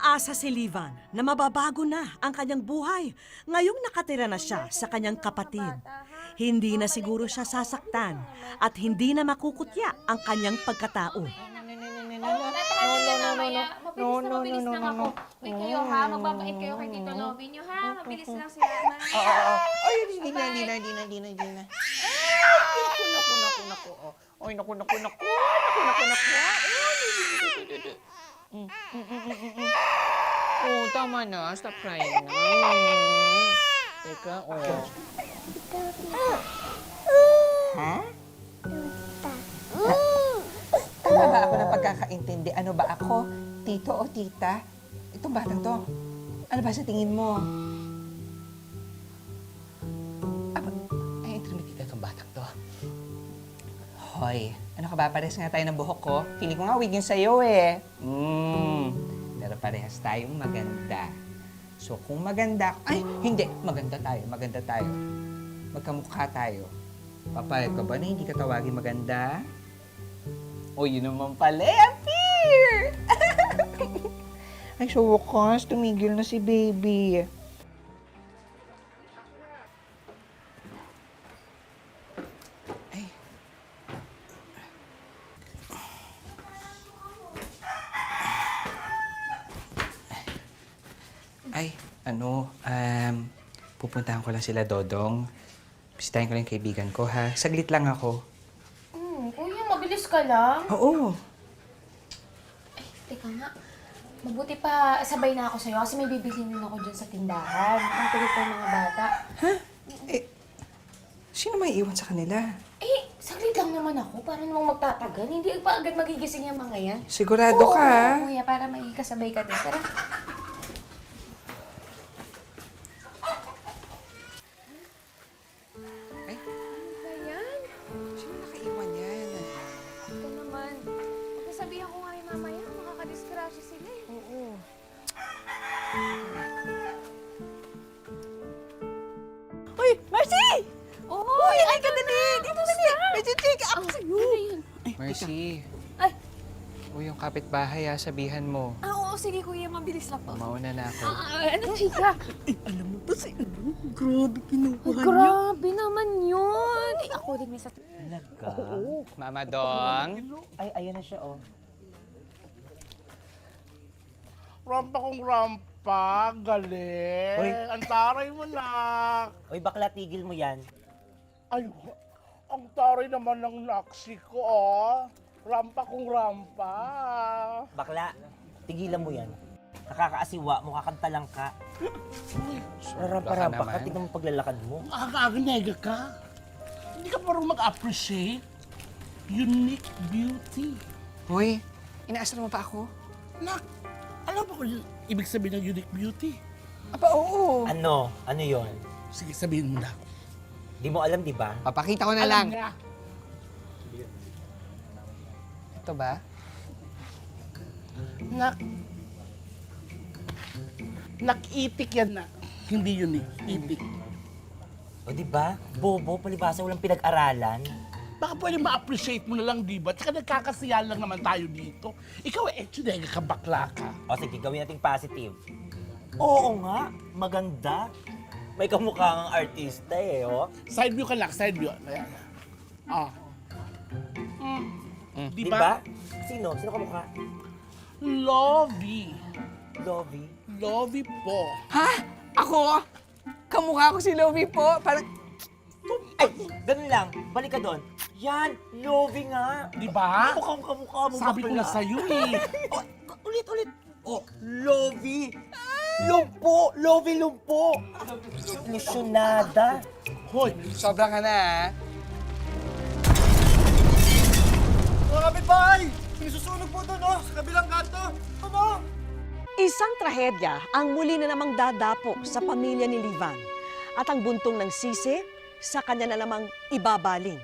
Umaasa si Livan na mababago na ang kanyang buhay ngayong nakatira na siya sa kanyang kapatid. Hindi na siguro siya sasaktan at hindi na makukutya ang kanyang pagkatao. Mabilis lang ako. Uy, kayo ha, magbabait kayo kay Tito Lovie niyo ha. Mabilis lang sila. Ay, hindi na. Ay, naku. Oh, tama na. Stop crying na. Teka, oh. Ha? Tama ba ako ng pagkakaintindi? Ano ba ako? Tito o tita? Itong batang to. Ano ba sa tingin mo? Ay, intermitida itong batang to. Hoy, ano ka ba? Parehas nga tayo ng buhok ko. Feeling ko nga wig yun sa'yo eh. Pero parehas tayong maganda. So kung maganda, ay hindi, maganda tayo. Magkamukha tayo. Papayag ka ba na hindi ka tawagin maganda? O yun naman pala, appear! Ay, so wakas, tumigil na si baby. Pupuntahan ko lang sila, Dodong. Bisitahin ko lang yung kaibigan ko, ha? Saglit lang ako. Kuya, mabilis ka lang. Oo. Ay, teka nga. Mabuti pa sabay na ako sa'yo kasi may bibilhin din ako dyan sa tindahan. Ang tuloy pa yung mga bata. Ha? Sino may iwan sa kanila? Saglit lang naman ako para namang magtatagal. Hindi pa agad magigising yung mga yan. Sigurado ka, ha? Kuya, para may kasabay ka din. Tara. Sino nakaiwan yan? Ito naman. Pagkasabihan ko nga rin mamaya, makakadiskrasya sila eh. Oo. Uy, Marcy! Uy, ay ka dali! Dito dali! Medyo chika ako sa'yo. Ano yun? Mercy. Ay! O yung kapitbahay, sabihan mo. Oo, sige kuya, mabilis lang po. Mauna na ako. Ano chika? Alam mo ba si grabe kinuha Ay, niya. grabe naman yun! Ay, ako din may sa... Talaga? Mama Dong. Ay, ayan na siya, oh. Rampa kong rampa, galing. Uy. Ang taray mo, nak. Uy, bakla, tigil mo yan. Ay, ang taray naman ng naksi ko, oh. Rampa kong rampa. Bakla, tigilan mo yan. Nakakaasiwa, mukha kang talangka. Rampa-rampa ka, naman. tignan mo paglalakad mo. Aga-aga nega ka. Hindi ka parang mag-appreciate unique beauty. Hoy, inaasar mo pa ako? Nak, alam mo kung ibig sabihin ng unique beauty? Aba, oo. Ano? Ano yon? Sige, sabihin mo na. Di mo alam, di ba? Papakita ko na Alam lang. niya. Ito ba? Nak-itik yan, nak. Hindi unique, itik. O di ba? Bobo, palibasa, walang pinag-aralan. Baka pwede ma-appreciate mo na lang, di ba? Tsaka nagkakasiya lang naman tayo dito. Ikaw, nega ka, bakla ka. O sige, gawin nating positive. Oo nga, maganda. May kamukha ng artista eh, oh. Side view ka lang, side view. Ayan. Ah. Di Di ba? ba? Sino? Sino kamukha? Lovey. Lovey. Lovey po. Ha? Ako? Kamukha ko si Lovie po. Parang... Ay, ganun lang. Balik ka doon. Yan, Lovey nga. Di ba? Mukhang kamukha mo. Sabi ko bakla. na sa'yo eh. Oh, ulit. Oh, Lovey. Lumpo. Lovey Lumpo. Ilusyonada. Hoy, Sobra ka na, ha? Mga kapitbahay! May susunog po doon, oh! Sa kabilang kanto! Ano? Isang trahedya ang muli na namang dadapo sa pamilya ni Livan at ang buntong ng sisi sa kanya na namang ibabaling.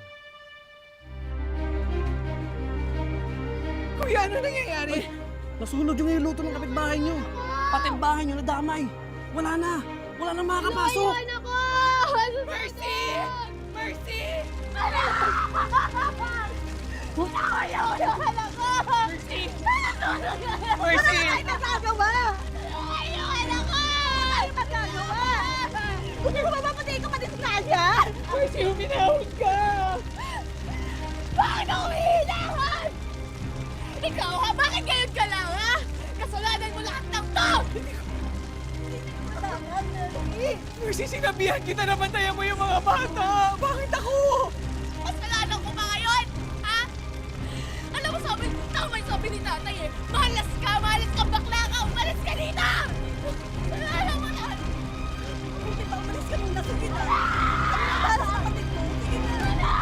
Kuya, ano nangyayari? Nasunog yung niluto ng kapitbahay nyo. Pati ang bahay nyo nadamay. Wala na! Wala na makakapasok! ako! Mercy! Mercy! Mercy! Mercy! Ano nagagawa? kasi huminahon ka! Bakit ako hihilangan? Ikaw ha? Bakit ngayon ka lang ha? Kasalanan mo lahat ng to! Mercy, sinabihan kita na bantayan mo yung mga bata! Bakit ako? Kasalanan ko ba ngayon? Ha? Alam mo tama yung sabi ni tatay eh. Malas ka, bakla ka, umalis ka dito! Kasalanan mo lahat! Hindi pa umalis ka muna, sige na! Para sa kapatid mo, sige na!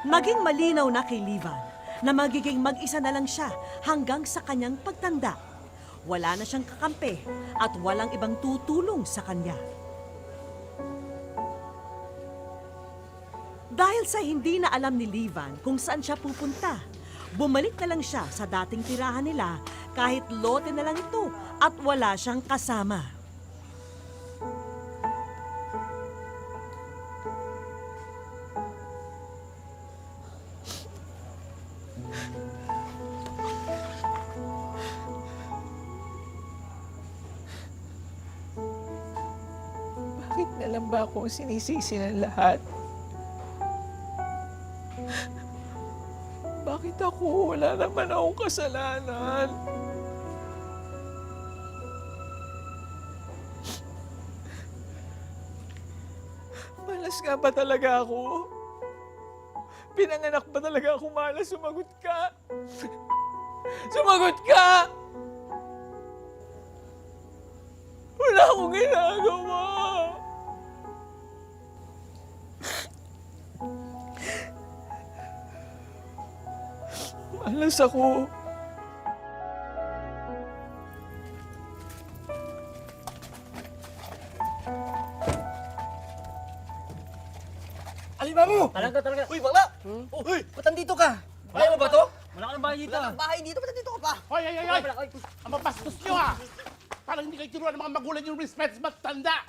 Maging malinaw na kay Livan na magiging mag-isa na lang siya hanggang sa kanyang pagtanda. Wala na siyang kakampi at walang ibang tutulong sa kanya. Dahil sa hindi na alam ni Livan kung saan siya pupunta, bumalik na lang siya sa dating tirahan nila kahit lote na lang ito at wala siyang kasama. Bakit na lang ba ako ang sinisisi ng lahat? Bakit ako? Wala naman akong kasalanan. Malas nga ba talaga ako? Pinanganak ba talaga ako malas? Sumagot ka! Sumagot ka! Wala akong ginagawa! Malas ako. Alin ba mo? Talaga. Uy, bakla! Uy, ba't nandito ka? Kaya mo ba to? Wala ka ng bahay dito. Wala kang bahay dito, ba't nandito ka pa? Hoy! Ang mapastos nyo ha! Parang hindi kayo tinuruan ng mga magulang yung respect sa matanda!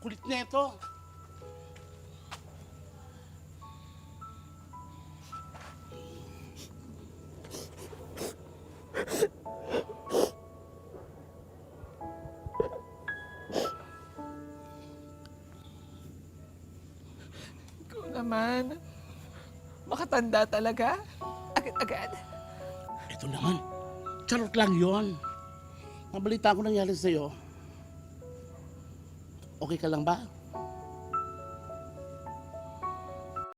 Kulit na ito. Ikaw naman. Makatanda talaga. Agad-agad. Ito naman. Charot lang yon. Mabalita ko nangyari sa'yo. Okay ka lang ba?